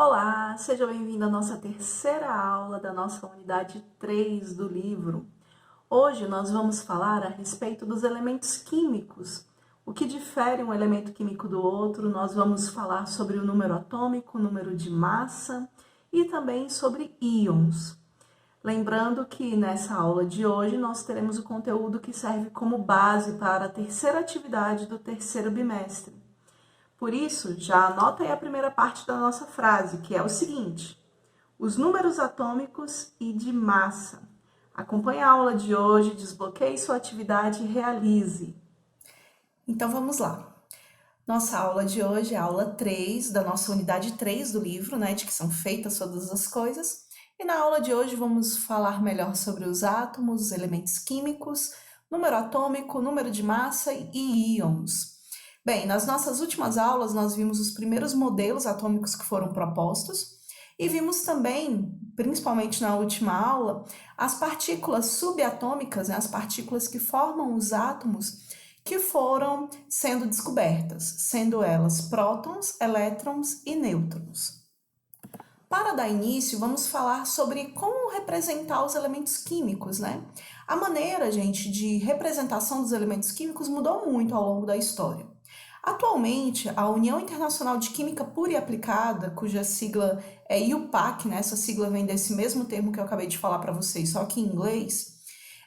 Olá, seja bem-vindo à nossa terceira aula da nossa unidade 3 do livro. Hoje nós vamos falar a respeito dos elementos químicos. O que difere um elemento químico do outro, nós vamos falar sobre o número atômico, o número de massa e também sobre íons. Lembrando que nessa aula de hoje nós teremos o conteúdo que serve como base para a terceira atividade do terceiro bimestre. Por isso, já anota aí a primeira parte da nossa frase, que é o seguinte: os números atômicos e de massa. Acompanhe a aula de hoje, desbloqueie sua atividade e realize. Então vamos lá. Nossa aula de hoje é a aula 3 da nossa unidade 3 do livro, né, de que são feitas todas as coisas. E na aula de hoje vamos falar melhor sobre os átomos, os elementos químicos, número atômico, número de massa e íons. Bem, nas nossas últimas aulas nós vimos os primeiros modelos atômicos que foram propostos e vimos também, principalmente na última aula, as partículas subatômicas, né, as partículas que formam os átomos que foram sendo descobertas, sendo elas prótons, elétrons e nêutrons. Para dar início, vamos falar sobre como representar os elementos químicos, né? A maneira, gente, de representação dos elementos químicos mudou muito ao longo da história. Atualmente, a União Internacional de Química Pura e Aplicada, cuja sigla é IUPAC, né? Essa sigla vem desse mesmo termo que eu acabei de falar para vocês, só que em inglês.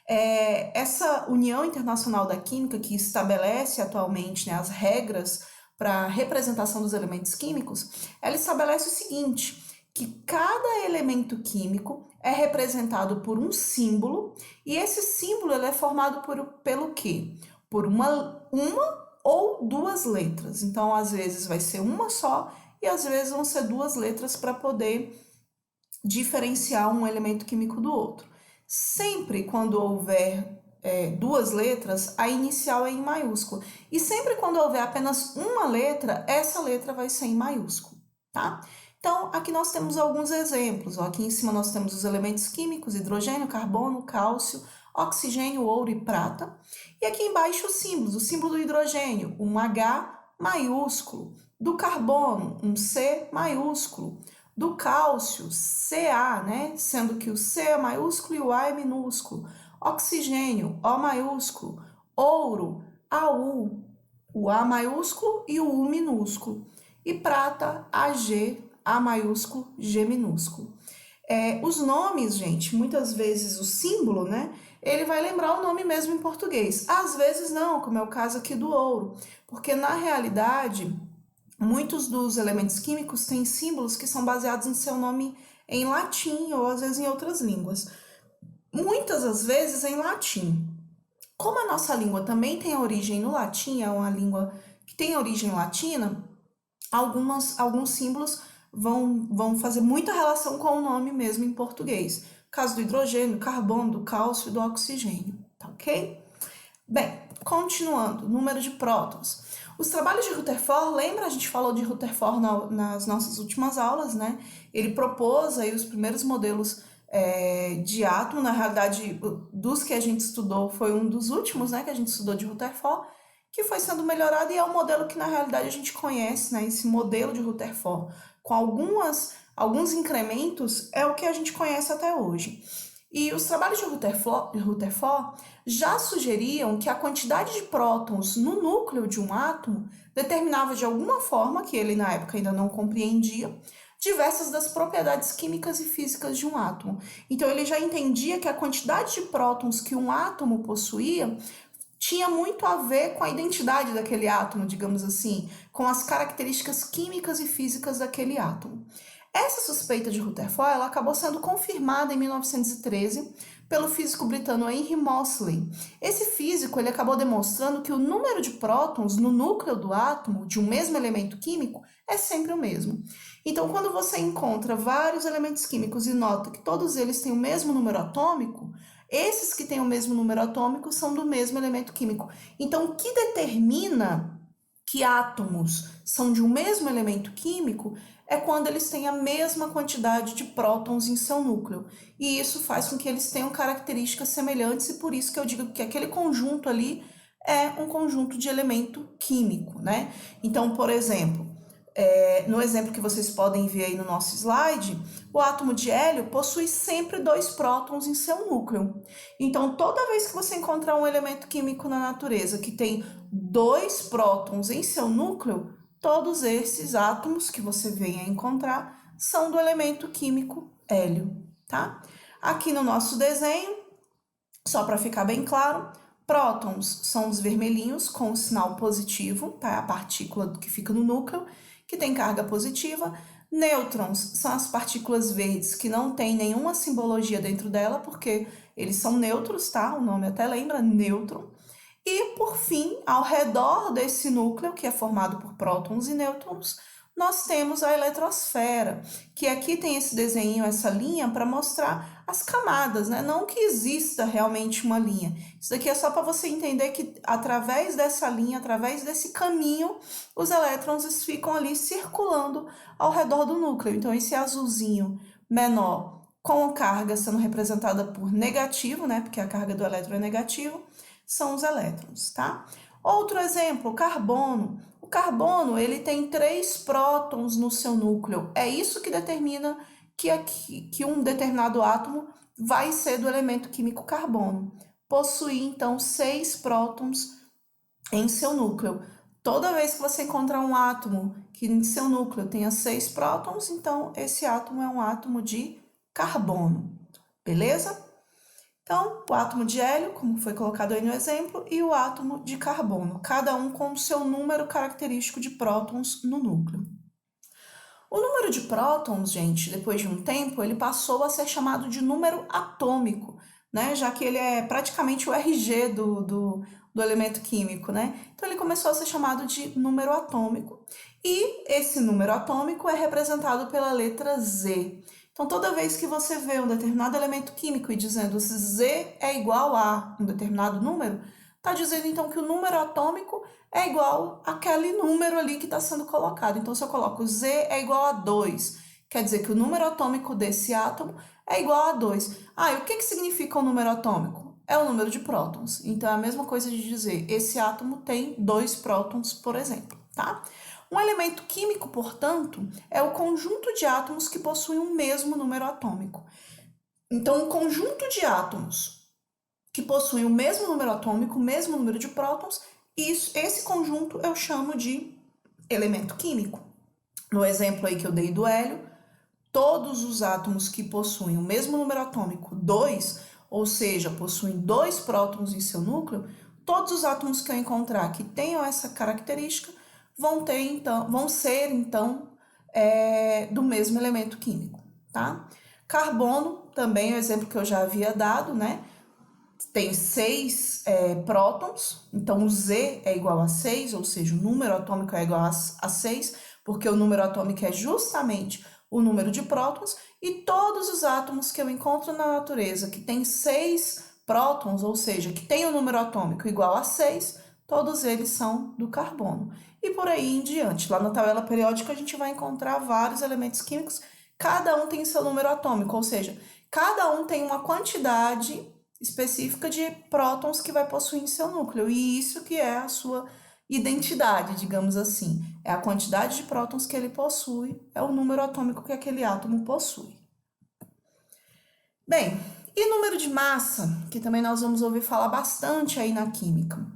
Essa União Internacional da Química, que estabelece atualmente, né, as regras para a representação dos elementos químicos, ela estabelece o seguinte, que cada elemento químico é representado por um símbolo, e esse símbolo ele é formado pelo quê? Por uma ou duas letras. Então, às vezes vai ser uma só e às vezes vão ser duas letras para poder diferenciar um elemento químico do outro. Sempre quando houver duas letras, a inicial é em maiúsculo. E sempre quando houver apenas uma letra, essa letra vai ser em maiúsculo, tá? Então, aqui nós temos alguns exemplos. Ó. Aqui em cima nós temos os elementos químicos, hidrogênio, carbono, cálcio, oxigênio, ouro e prata. E aqui embaixo os símbolos. O símbolo do hidrogênio, um H maiúsculo. Do carbono, um C maiúsculo. Do cálcio, Ca, né? Sendo que o C é maiúsculo e o A é minúsculo. Oxigênio, O maiúsculo. Ouro, AU, o A maiúsculo e o U minúsculo. E prata, AG, A maiúsculo, G minúsculo. Os nomes, gente, muitas vezes o símbolo, né? Ele vai lembrar o nome mesmo em português. Às vezes não, como é o caso aqui do ouro. Porque na realidade, muitos dos elementos químicos têm símbolos que são baseados em seu nome em latim ou às vezes em outras línguas. Muitas das vezes em latim. Como a nossa língua também tem origem no latim, é uma língua que tem origem latina, alguns símbolos vão fazer muita relação com o nome mesmo em português. No caso do hidrogênio, do carbono, do cálcio e do oxigênio, tá ok? Bem, continuando, número de prótons. Os trabalhos de Rutherford, lembra? A gente falou de Rutherford nas nossas últimas aulas, né? Ele propôs aí os primeiros modelos de átomo, na realidade, dos que a gente estudou, foi um dos últimos, né, que a gente estudou de Rutherford, que foi sendo melhorado e é o modelo que, na realidade, a gente conhece, né, esse modelo de Rutherford, com alguns incrementos, é o que a gente conhece até hoje. E os trabalhos de Rutherford já sugeriam que a quantidade de prótons no núcleo de um átomo determinava de alguma forma, que ele na época ainda não compreendia, diversas das propriedades químicas e físicas de um átomo. Então ele já entendia que a quantidade de prótons que um átomo possuía tinha muito a ver com a identidade daquele átomo, digamos assim, com as características químicas e físicas daquele átomo. Essa suspeita de Rutherford ela acabou sendo confirmada em 1913 pelo físico britânico Henry Moseley. Esse físico ele acabou demonstrando que o número de prótons no núcleo do átomo de um mesmo elemento químico é sempre o mesmo. Então, quando você encontra vários elementos químicos e nota que todos eles têm o mesmo número atômico, esses que têm o mesmo número atômico são do mesmo elemento químico. Então, o que determina que átomos são de um mesmo elemento químico é quando eles têm a mesma quantidade de prótons em seu núcleo. E isso faz com que eles tenham características semelhantes e por isso que eu digo que aquele conjunto ali é um conjunto de elemento químico, né? Então, por exemplo, no exemplo que vocês podem ver aí no nosso slide, o átomo de hélio possui sempre 2 prótons em seu núcleo. Então, toda vez que você encontrar um elemento químico na natureza que tem 2 prótons em seu núcleo, todos esses átomos que você venha encontrar são do elemento químico hélio, tá? Aqui no nosso desenho, só para ficar bem claro, prótons são os vermelhinhos com o sinal positivo, tá? A partícula que fica no núcleo, que tem carga positiva. Nêutrons são as partículas verdes que não tem nenhuma simbologia dentro dela, porque eles são neutros, tá? O nome até lembra, nêutron. E, por fim, ao redor desse núcleo, que é formado por prótons e nêutrons, nós temos a eletrosfera, que aqui tem esse desenho, essa linha, para mostrar as camadas, né? Não que exista realmente uma linha. Isso daqui é só para você entender que, através dessa linha, através desse caminho, os elétrons ficam ali circulando ao redor do núcleo. Então, esse azulzinho menor, com a carga sendo representada por negativo, né? Porque a carga do elétron é negativo, são os elétrons, tá? Outro exemplo, carbono. O carbono, ele tem 3 prótons no seu núcleo. É isso que determina que um determinado átomo vai ser do elemento químico carbono. Possui, então, 6 prótons em seu núcleo. Toda vez que você encontrar um átomo que em seu núcleo tenha 6 prótons, então esse átomo é um átomo de carbono, beleza? Então, o átomo de hélio, como foi colocado aí no exemplo, e o átomo de carbono, cada um com o seu número característico de prótons no núcleo. O número de prótons, gente, depois de um tempo, ele passou a ser chamado de número atômico, né? Já que ele é praticamente o RG do elemento químico, né? Então, ele começou a ser chamado de número atômico. E esse número atômico é representado pela letra Z. Então, toda vez que você vê um determinado elemento químico e dizendo se Z é igual a um determinado número, está dizendo então que o número atômico é igual àquele número ali que está sendo colocado. Então, se eu coloco Z é igual a 2, quer dizer que o número atômico desse átomo é igual a 2. Ah, e o que significa o número atômico? É o número de prótons. Então, é a mesma coisa de dizer esse átomo tem 2 prótons, por exemplo, tá? Um elemento químico, portanto, é o conjunto de átomos que possuem o mesmo número atômico. Então, um conjunto de átomos que possuem o mesmo número atômico, o mesmo número de prótons, esse conjunto eu chamo de elemento químico. No exemplo aí que eu dei do hélio, todos os átomos que possuem o mesmo número atômico, 2, ou seja, possuem 2 prótons em seu núcleo, todos os átomos que eu encontrar que tenham essa característica vão ser do mesmo elemento químico, tá? Carbono também é o exemplo que eu já havia dado, né? Tem 6 prótons, então o Z é igual a 6, ou seja, o número atômico é igual a 6, porque o número atômico é justamente o número de prótons, e todos os átomos que eu encontro na natureza que tem 6 prótons, ou seja, que tem o número atômico igual a 6, todos eles são do carbono. E por aí em diante. Lá na tabela periódica a gente vai encontrar vários elementos químicos, cada um tem seu número atômico, ou seja, cada um tem uma quantidade específica de prótons que vai possuir em seu núcleo. E isso que é a sua identidade, digamos assim. É a quantidade de prótons que ele possui, é o número atômico que aquele átomo possui. Bem, e número de massa, que também nós vamos ouvir falar bastante aí na química.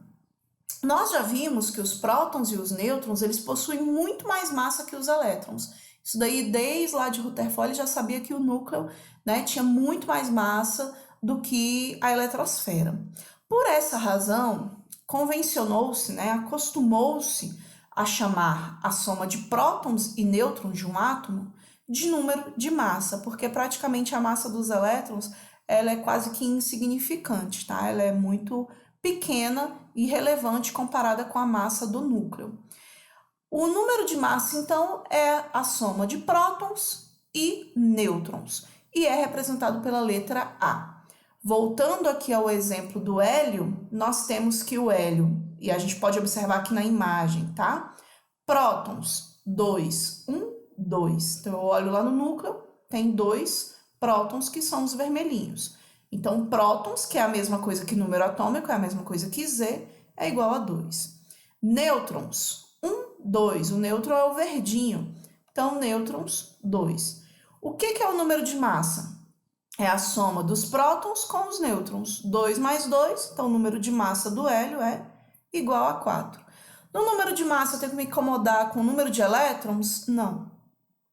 Nós já vimos que os prótons e os nêutrons, eles possuem muito mais massa que os elétrons. Isso daí, desde lá de Rutherford, ele já sabia que o núcleo, né, tinha muito mais massa do que a eletrosfera. Por essa razão, convencionou-se, né, acostumou-se a chamar a soma de prótons e nêutrons de um átomo de número de massa, porque praticamente a massa dos elétrons ela é quase que insignificante, tá? Ela é muito pequena e irrelevante comparada com a massa do núcleo. O número de massa, então, é a soma de prótons e nêutrons e é representado pela letra A. Voltando aqui ao exemplo do hélio, nós temos que o hélio, e a gente pode observar aqui na imagem, tá? Prótons, 2, 1, 2. Então, eu olho lá no núcleo, tem 2 prótons que são os vermelhinhos. Então, prótons, que é a mesma coisa que número atômico, é a mesma coisa que Z, é igual a 2. Nêutrons, 1, 2. O nêutron é o verdinho. Então, nêutrons, 2. O que é o número de massa? É a soma dos prótons com os nêutrons. 2 mais 2, então o número de massa do hélio é igual a 4. No número de massa, eu tenho que me incomodar com o número de elétrons? Não.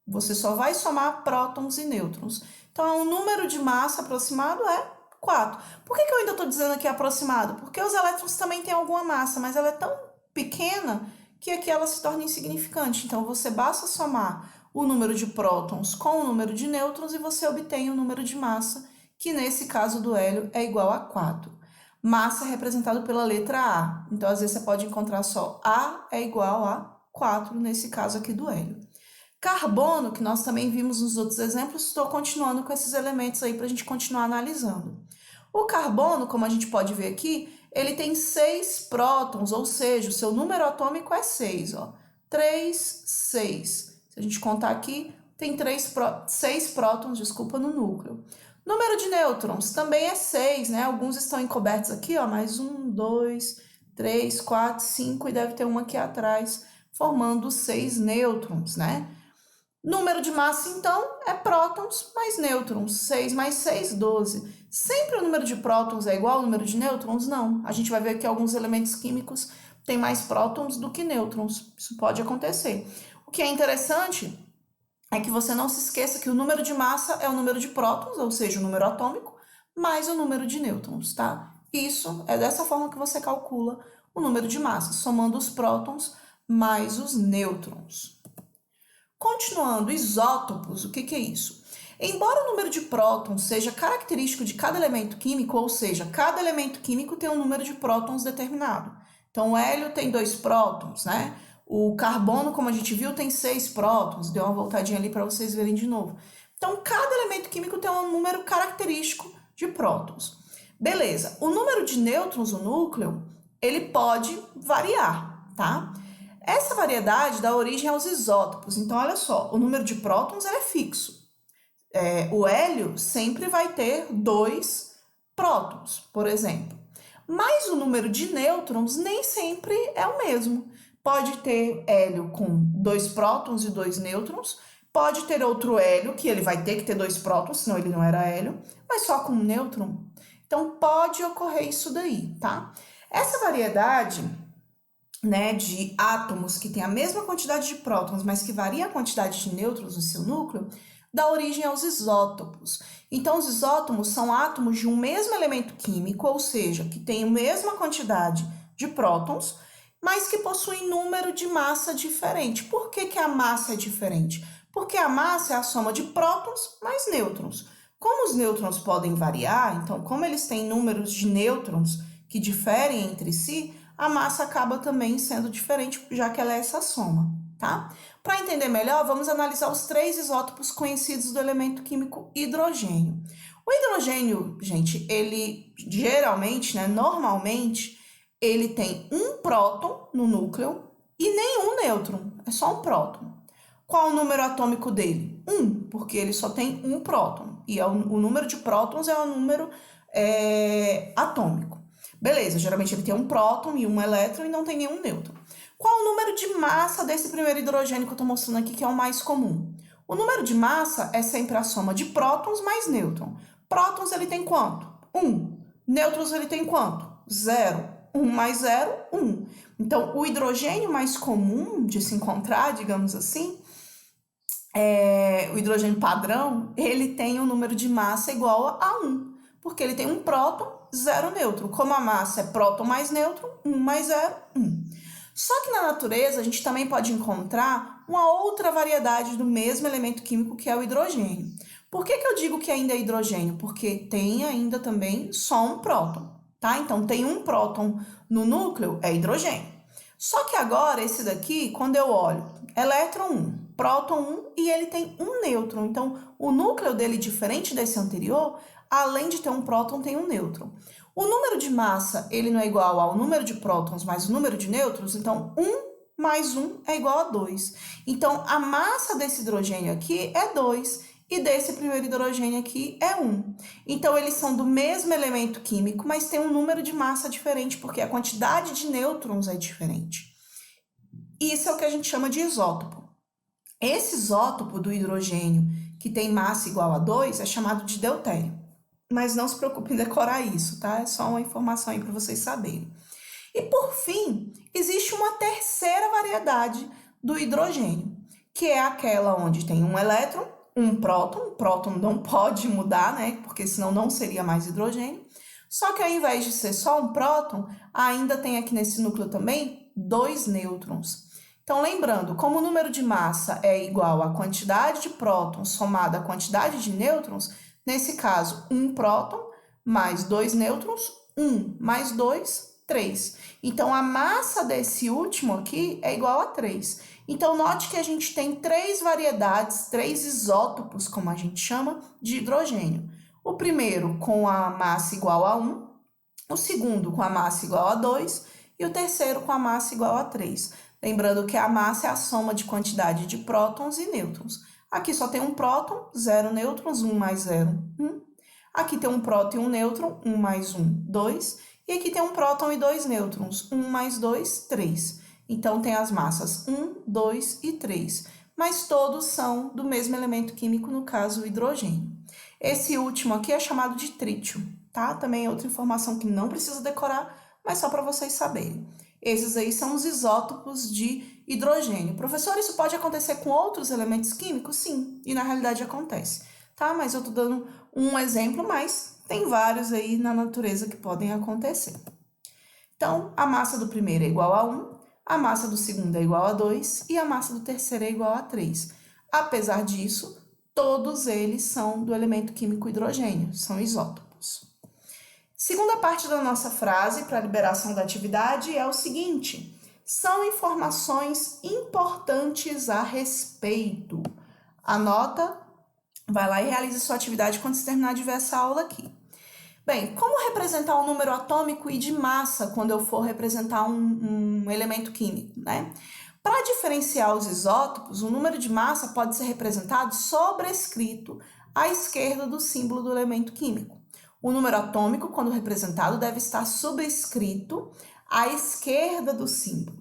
Você só vai somar prótons e nêutrons. Então, o número de massa aproximado é 4. Por que eu ainda estou dizendo aqui aproximado? Porque os elétrons também têm alguma massa, mas ela é tão pequena que aqui ela se torna insignificante. Então, você basta somar o número de prótons com o número de nêutrons e você obtém o número de massa, que nesse caso do hélio é igual a 4. Massa é representado pela letra A. Então, às vezes, você pode encontrar só A é igual a 4, nesse caso aqui do hélio. Carbono, que nós também vimos nos outros exemplos, estou continuando com esses elementos aí para a gente continuar analisando. O carbono, como a gente pode ver aqui, ele tem 6 prótons, ou seja, o seu número atômico é 6, ó. 3, 6. Se a gente contar aqui, tem 6 prótons, no núcleo. Número de nêutrons também é 6, né? Alguns estão encobertos aqui, ó, mais 1, 2, 3, 4, 5 e deve ter um aqui atrás, formando 6 nêutrons, né? Número de massa, então, é prótons mais nêutrons. 6 mais 6, 12. Sempre o número de prótons é igual ao número de nêutrons? Não. A gente vai ver que alguns elementos químicos têm mais prótons do que nêutrons. Isso pode acontecer. O que é interessante é que você não se esqueça que o número de massa é o número de prótons, ou seja, o número atômico, mais o número de nêutrons, tá? Isso é dessa forma que você calcula o número de massa, somando os prótons mais os nêutrons. Continuando, isótopos, o que é isso? Embora o número de prótons seja característico de cada elemento químico, ou seja, cada elemento químico tem um número de prótons determinado. Então, o hélio tem 2 prótons, né? O carbono, como a gente viu, tem 6 prótons. Deu uma voltadinha ali para vocês verem de novo. Então, cada elemento químico tem um número característico de prótons. Beleza, o número de nêutrons no núcleo, ele pode variar, tá? Essa variedade dá origem aos isótopos. Então, olha só, o número de prótons é fixo. O hélio sempre vai ter 2 prótons, por exemplo. Mas o número de nêutrons nem sempre é o mesmo. Pode ter hélio com 2 prótons e 2 nêutrons. Pode ter outro hélio, que ele vai ter que ter 2 prótons, senão ele não era hélio, mas só com um nêutron. Então, pode ocorrer isso daí, tá? Essa variedade, né, de átomos que tem a mesma quantidade de prótons, mas que varia a quantidade de nêutrons no seu núcleo, dá origem aos isótopos. Então, os isótopos são átomos de um mesmo elemento químico, ou seja, que tem a mesma quantidade de prótons, mas que possuem número de massa diferente. Por que a massa é diferente? Porque a massa é a soma de prótons mais nêutrons. Como os nêutrons podem variar, então, como eles têm números de nêutrons que diferem entre si, a massa acaba também sendo diferente, já que ela é essa soma, tá? Para entender melhor, vamos analisar os 3 isótopos conhecidos do elemento químico hidrogênio. O hidrogênio, gente, ele geralmente, né, normalmente, ele tem um próton no núcleo e nenhum nêutron, é só um próton. Qual o número atômico dele? 1, porque ele só tem um próton, e o número de prótons é o número atômico. Beleza, geralmente ele tem um próton e um elétron e não tem nenhum nêutron. Qual o número de massa desse primeiro hidrogênio que eu estou mostrando aqui, que é o mais comum? O número de massa é sempre a soma de prótons mais nêutron. Prótons ele tem quanto? 1. Nêutrons ele tem quanto? 0. 1 mais 0, 1. Então, o hidrogênio mais comum de se encontrar, digamos assim, o hidrogênio padrão, ele tem um número de massa igual a 1, porque ele tem um próton, 0 nêutron. Como a massa é próton mais nêutron, 1 mais 0, 1. Só que na natureza a gente também pode encontrar uma outra variedade do mesmo elemento químico que é o hidrogênio. Por que eu digo que ainda é hidrogênio? Porque tem ainda também só um próton, tá? Então tem um próton no núcleo, é hidrogênio. Só que agora esse daqui, quando eu olho, elétron 1, próton 1 e ele tem um nêutron. Então o núcleo dele, diferente desse anterior, além de ter um próton, tem um nêutron. O número de massa, ele não é igual ao número de prótons mais o número de nêutrons, então 1 mais 1 é igual a 2. Então, a massa desse hidrogênio aqui é 2 e desse primeiro hidrogênio aqui é 1. Então, eles são do mesmo elemento químico, mas tem um número de massa diferente, porque a quantidade de nêutrons é diferente. Isso é o que a gente chama de isótopo. Esse isótopo do hidrogênio que tem massa igual a 2 é chamado de deutério. Mas não se preocupe em decorar isso, tá? É só uma informação aí para vocês saberem. E por fim, existe uma terceira variedade do hidrogênio, que é aquela onde tem um elétron, um próton. O próton não pode mudar, né? Porque senão não seria mais hidrogênio. Só que ao invés de ser só um próton, ainda tem aqui nesse núcleo também 2 nêutrons. Então, lembrando, como o número de massa é igual à quantidade de prótons somada à quantidade de nêutrons, nesse caso, 1 próton mais 2 nêutrons, 1 mais 2, 3. Então, a massa desse último aqui é igual a 3. Então, note que a gente tem 3 variedades, 3 isótopos, como a gente chama, de hidrogênio. O primeiro com a massa igual a 1, o segundo com a massa igual a 2 e o terceiro com a massa igual a 3. Lembrando que a massa é a soma de quantidade de prótons e nêutrons. Aqui só tem um próton, 0 nêutrons, 1 mais 0, 1. Aqui tem um próton e um nêutron, 1 mais 1, 2. E aqui tem um próton e 2 nêutrons, 1 mais 2, 3. Então, tem as massas 1, 2 e 3. Mas todos são do mesmo elemento químico, no caso, o hidrogênio. Esse último aqui é chamado de trítio, tá? Também é outra informação que não precisa decorar, mas só para vocês saberem. Esses aí são os isótopos de hidrogênio. Professor, isso pode acontecer com outros elementos químicos? Sim, e na realidade acontece, tá? Mas eu tô dando um exemplo, mas tem vários aí na natureza que podem acontecer. Então, a massa do primeiro é igual a 1, a massa do segundo é igual a 2 e a massa do terceiro é igual a 3. Apesar disso, todos eles são do elemento químico hidrogênio, são isótopos. Segunda parte da nossa frase para a liberação da atividade é o seguinte: são informações importantes a respeito. Anota, vai lá e realize sua atividade quando você terminar de ver essa aula aqui. Bem, como representar um número atômico e de massa quando eu for representar um elemento químico, né? Para diferenciar os isótopos, o número de massa pode ser representado sobrescrito à esquerda do símbolo do elemento químico. O número atômico, quando representado, deve estar subscrito à esquerda do símbolo,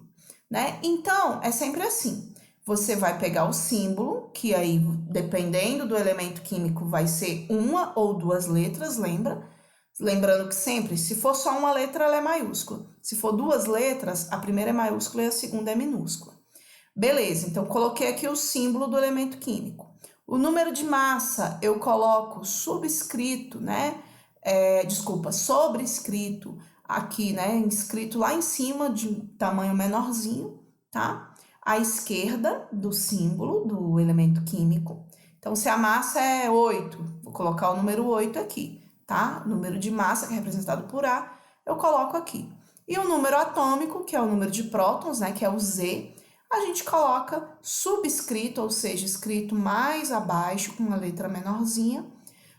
né? Então, é sempre assim. Você vai pegar o símbolo, que aí, dependendo do elemento químico, vai ser uma ou duas letras, lembra? Lembrando que sempre, se for só uma letra, ela é maiúscula. Se for duas letras, a primeira é maiúscula e a segunda é minúscula. Beleza, então coloquei aqui o símbolo do elemento químico. O número de massa eu coloco subscrito, né? Sobrescrito aqui, né? Escrito lá em cima de tamanho menorzinho, tá? À esquerda do símbolo do elemento químico. Então, se a massa é 8, vou colocar o número 8 aqui, tá? O número de massa, que é representado por A, eu coloco aqui. E o número atômico, que é o número de prótons, né? Que é o Z, a gente coloca subscrito, ou seja, escrito mais abaixo, com uma letra menorzinha,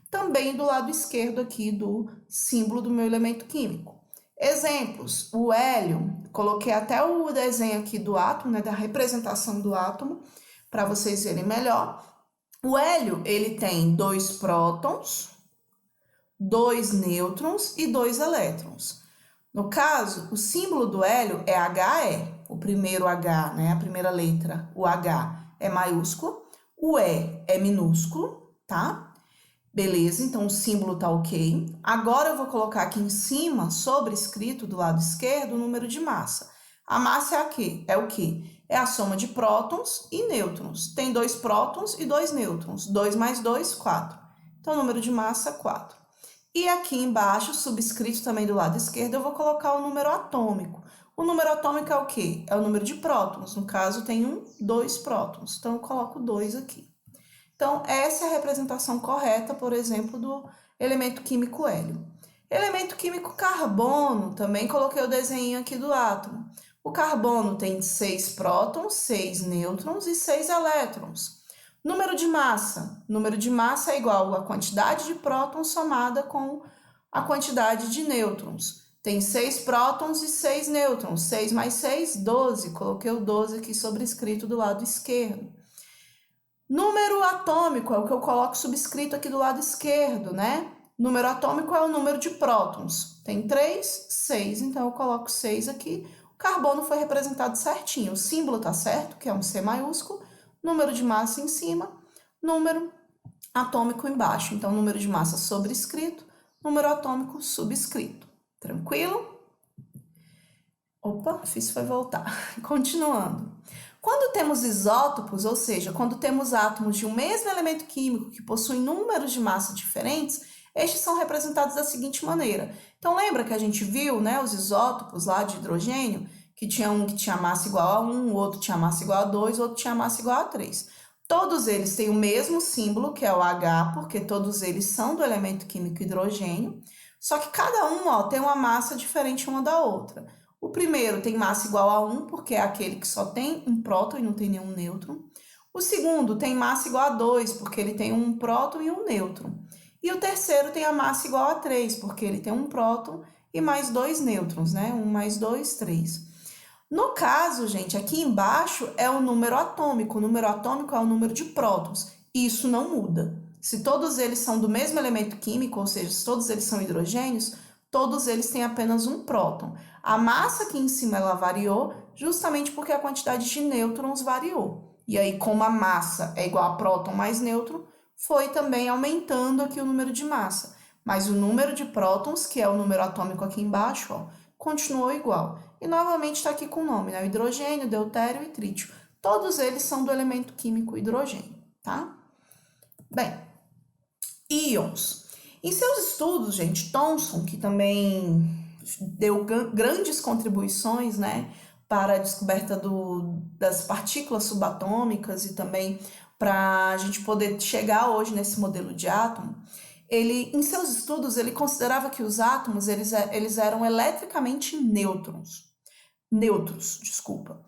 também do lado esquerdo aqui do símbolo do meu elemento químico. Exemplos, o hélio, coloquei até o desenho aqui do átomo, né, da representação do átomo, para vocês verem melhor. O hélio, ele tem 2 prótons, 2 nêutrons e 2 elétrons. No caso, o símbolo do hélio é HE, o primeiro H, né, a primeira letra, o H é maiúsculo, o E é minúsculo, tá? Beleza, então o símbolo tá ok. Agora eu vou colocar aqui em cima, sobrescrito do lado esquerdo, o número de massa. A massa é o quê? É a soma de prótons e nêutrons. Tem 2 prótons e 2 nêutrons. 2 mais 2, 4. Então, o número de massa, 4. E aqui embaixo, subscrito também do lado esquerdo, eu vou colocar o número atômico. O número atômico é o quê? É o número de prótons. No caso, tem 2 prótons. Então, eu coloco 2 aqui. Então, essa é a representação correta, por exemplo, do elemento químico hélio. Elemento químico carbono, também coloquei o desenho aqui do átomo. O carbono tem 6 prótons, 6 nêutrons e 6 elétrons. Número de massa. Número de massa é igual à quantidade de prótons somada com a quantidade de nêutrons. Tem 6 prótons e 6 nêutrons. 6 mais 6, 12. Coloquei o 12 aqui sobrescrito do lado esquerdo. Número atômico é o que eu coloco subscrito aqui do lado esquerdo, né? Número atômico é o número de prótons. Tem 3, 6, então eu coloco 6 aqui. carbono foi representado certinho. O símbolo tá certo, que é um C maiúsculo, número de massa em cima, número atômico embaixo. Então, número de massa sobrescrito, número atômico subscrito. Tranquilo? Opa, fiz foi voltar. Continuando. Quando temos isótopos, ou seja, quando temos átomos de um mesmo elemento químico que possuem números de massa diferentes, estes são representados da seguinte maneira. Então, lembra que a gente viu, né, os isótopos lá de hidrogênio, que tinha um que tinha massa igual a 1, o outro tinha massa igual a 2, o outro tinha massa igual a 3. Todos eles têm o mesmo símbolo, que é o H, porque todos eles são do elemento químico hidrogênio, só que cada um, ó, tem uma massa diferente uma da outra. O primeiro tem massa igual a 1, porque é aquele que só tem um próton e não tem nenhum nêutron. O segundo tem massa igual a 2, porque ele tem um próton e um nêutron. E o terceiro tem a massa igual a 3, porque ele tem um próton e mais 2 nêutrons, né? 1 mais 2, 3. No caso, gente, aqui embaixo é o número atômico. O número atômico é o número de prótons. Isso não muda. Se todos eles são do mesmo elemento químico, ou seja, se todos eles são hidrogênios, todos eles têm apenas um próton. A massa aqui em cima ela variou justamente porque a quantidade de nêutrons variou. E aí, como a massa é igual a próton mais nêutron, foi também aumentando aqui o número de massa. Mas o número de prótons, que é o número atômico aqui embaixo, ó, continuou igual. E novamente está aqui com o nome, né? O hidrogênio, deutério e trítio. Todos eles são do elemento químico hidrogênio, tá? Bem, íons. Em seus estudos, gente, Thomson, que também deu grandes contribuições, né, para a descoberta das partículas subatômicas e também para a gente poder chegar hoje nesse modelo de átomo, em seus estudos, ele considerava que os átomos eles eram eletricamente neutros, desculpa.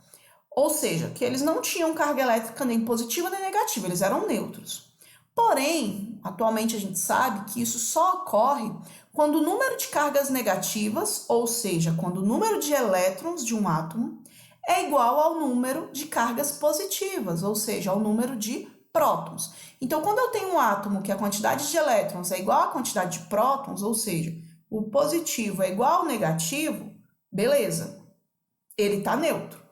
Ou seja, que eles não tinham carga elétrica nem positiva nem negativa, eles eram neutros. Porém, atualmente a gente sabe que isso só ocorre quando o número de cargas negativas, ou seja, quando o número de elétrons de um átomo é igual ao número de cargas positivas, ou seja, ao número de prótons. Então, quando eu tenho um átomo que a quantidade de elétrons é igual à quantidade de prótons, ou seja, o positivo é igual ao negativo, beleza, ele está neutro.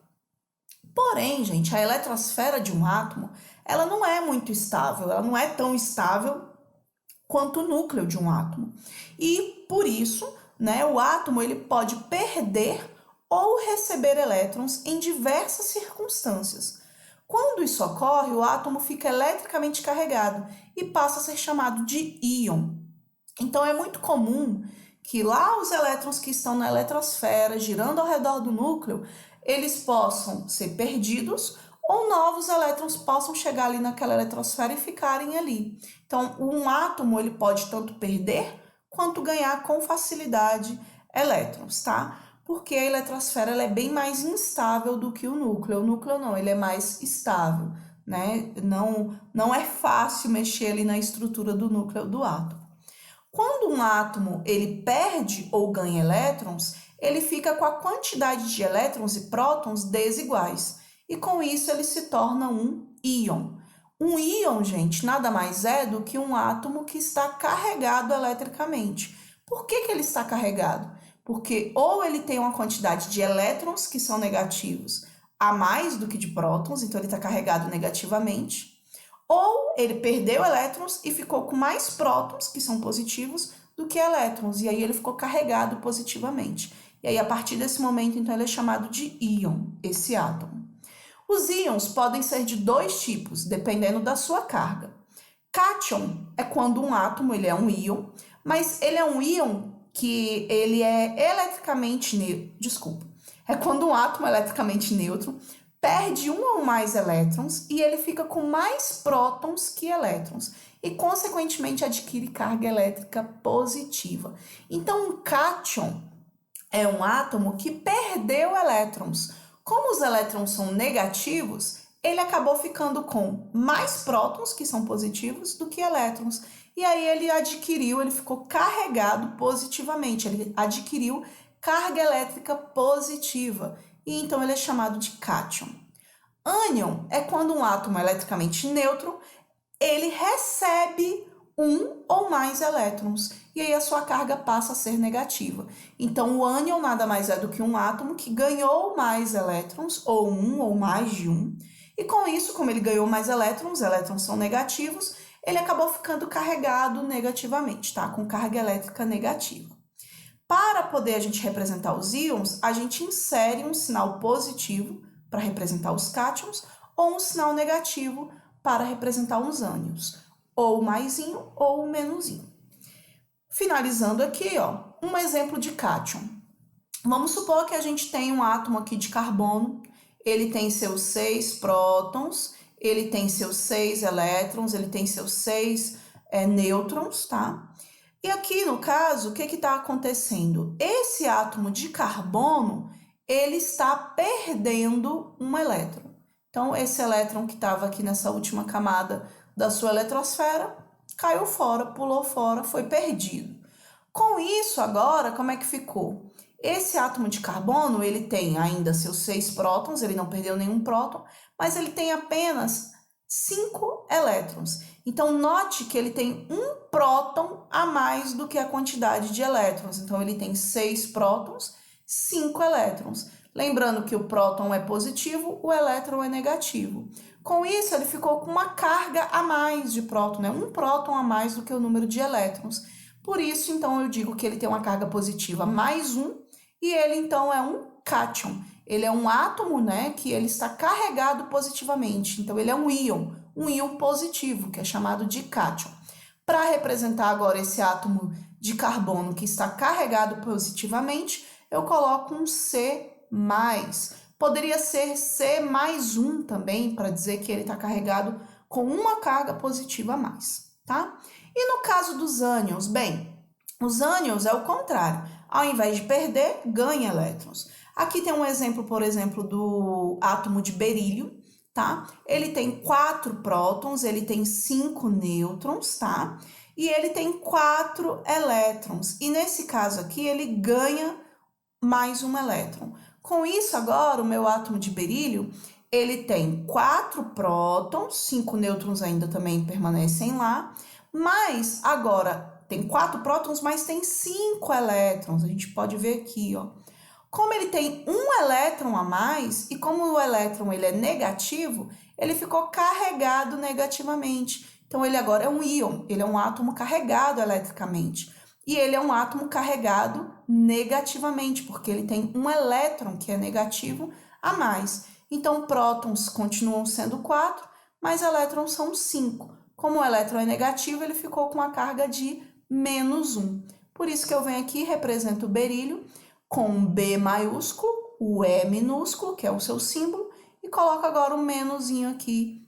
Porém, gente, a eletrosfera de um átomo, ela não é muito estável, ela não é tão estável quanto o núcleo de um átomo. E por isso, né, o átomo ele pode perder ou receber elétrons em diversas circunstâncias. Quando isso ocorre, o átomo fica eletricamente carregado e passa a ser chamado de íon. Então é muito comum que lá os elétrons que estão na eletrosfera, girando ao redor do núcleo, eles possam ser perdidos ou novos elétrons possam chegar ali naquela eletrosfera e ficarem ali. Então, um átomo ele pode tanto perder quanto ganhar com facilidade elétrons, tá? Porque a eletrosfera ela é bem mais instável do que o núcleo. O núcleo não, ele é mais estável, né? Não é fácil mexer ali na estrutura do núcleo do átomo. Quando um átomo ele perde ou ganha elétrons, ele fica com a quantidade de elétrons e prótons desiguais. E com isso ele se torna um íon. Um íon, gente, nada mais é do que um átomo que está carregado eletricamente. Por que ele está carregado? Porque ou ele tem uma quantidade de elétrons que são negativos a mais do que de prótons, então ele está carregado negativamente, ou ele perdeu elétrons e ficou com mais prótons, que são positivos, do que elétrons, e aí ele ficou carregado positivamente. E aí, a partir desse momento, então, ele é chamado de íon, esse átomo. Os íons podem ser de dois tipos, dependendo da sua carga. Cátion é quando um átomo ele é um íon, mas ele é um íon que ele é eletricamente neutro. É quando um átomo é eletricamente neutro perde um ou mais elétrons e ele fica com mais prótons que elétrons e, consequentemente, adquire carga elétrica positiva. Então, um cátion é um átomo que perdeu elétrons. Como os elétrons são negativos, ele acabou ficando com mais prótons, que são positivos, do que elétrons. E aí ele ficou carregado positivamente, ele adquiriu carga elétrica positiva. E então ele é chamado de cátion. Ânion é quando um átomo eletricamente neutro, ele recebe um ou mais elétrons, e aí a sua carga passa a ser negativa. Então, o ânion nada mais é do que um átomo que ganhou mais elétrons, ou um ou mais de um, e com isso, como ele ganhou mais elétrons, os elétrons são negativos, ele acabou ficando carregado negativamente, tá? Com carga elétrica negativa. Para poder a gente representar os íons, a gente insere um sinal positivo para representar os cátions, ou um sinal negativo para representar os ânions, ou mais íon ou menos íon. Finalizando aqui, ó, um exemplo de cátion. Vamos supor que a gente tem um átomo aqui de carbono, ele tem seus 6 prótons, ele tem seus 6 elétrons, ele tem seus 6 nêutrons, tá? E aqui, no caso, o que está acontecendo? Esse átomo de carbono, ele está perdendo um elétron. Então, esse elétron que estava aqui nessa última camada da sua eletrosfera, caiu fora, pulou fora, foi perdido. Com isso, agora, como é que ficou? Esse átomo de carbono, ele tem ainda seus 6 prótons, ele não perdeu nenhum próton, mas ele tem apenas 5 elétrons. Então, note que ele tem um próton a mais do que a quantidade de elétrons. Então, ele tem 6 prótons, 5 elétrons. Lembrando que o próton é positivo, o elétron é negativo. Com isso, ele ficou com uma carga a mais de próton, né? Um próton a mais do que o número de elétrons. Por isso, então, eu digo que ele tem uma carga positiva mais 1, e ele, então, é um cátion. Ele é um átomo, né, que ele está carregado positivamente. Então, ele é um íon positivo, que é chamado de cátion. Para representar agora esse átomo de carbono que está carregado positivamente, eu coloco um C+. Poderia ser C mais 1 também, para dizer que ele está carregado com uma carga positiva a mais, tá? E no caso dos ânions, bem, os ânions é o contrário. Ao invés de perder, ganha elétrons. Aqui tem um exemplo, por exemplo, do átomo de berílio, tá? Ele tem 4 prótons, ele tem 5 nêutrons, tá? E ele tem 4 elétrons. E nesse caso aqui, ele ganha mais um elétron. Com isso, agora, o meu átomo de berílio, ele tem 4 prótons, 5 nêutrons ainda também permanecem lá, mas agora tem 4 prótons, mas tem 5 elétrons. A gente pode ver aqui, ó. Como ele tem um elétron a mais, e como o elétron ele é negativo, ele ficou carregado negativamente. Então, ele agora é um íon, ele é um átomo carregado eletricamente. E ele é um átomo carregado negativamente, porque ele tem um elétron que é negativo a mais. Então, prótons continuam sendo 4, mas elétrons são 5. Como o elétron é negativo, ele ficou com a carga de menos 1. Por isso que eu venho aqui e represento o berílio com um B maiúsculo, o E minúsculo, que é o seu símbolo, e coloco agora um menusinho aqui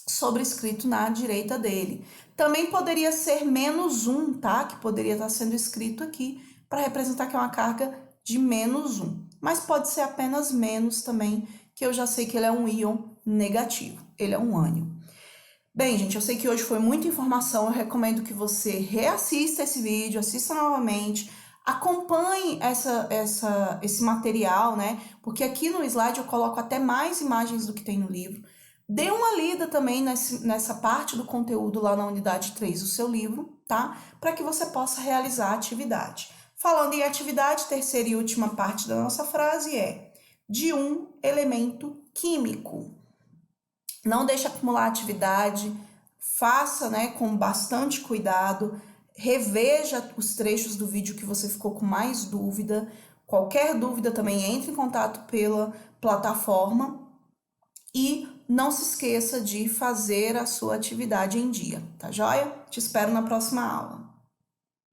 sobrescrito na direita dele. Também poderia ser menos 1, tá? Que poderia estar sendo escrito aqui para representar que é uma carga de menos 1. Mas pode ser apenas menos também, que eu já sei que ele é um íon negativo. Ele é um ânion. Bem, gente, eu sei que hoje foi muita informação. Eu recomendo que você reassista esse vídeo, assista novamente, acompanhe esse material, né? Porque aqui no slide eu coloco até mais imagens do que tem no livro. Dê uma lida também nessa parte do conteúdo lá na unidade 3 do seu livro, tá? Para que você possa realizar a atividade. Falando em atividade, terceira e última parte da nossa frase é de um elemento químico. Não deixe acumular a atividade, faça, né, com bastante cuidado, reveja os trechos do vídeo que você ficou com mais dúvida. Qualquer dúvida também entre em contato pela plataforma e não se esqueça de fazer a sua atividade em dia, tá joia? Te espero na próxima aula.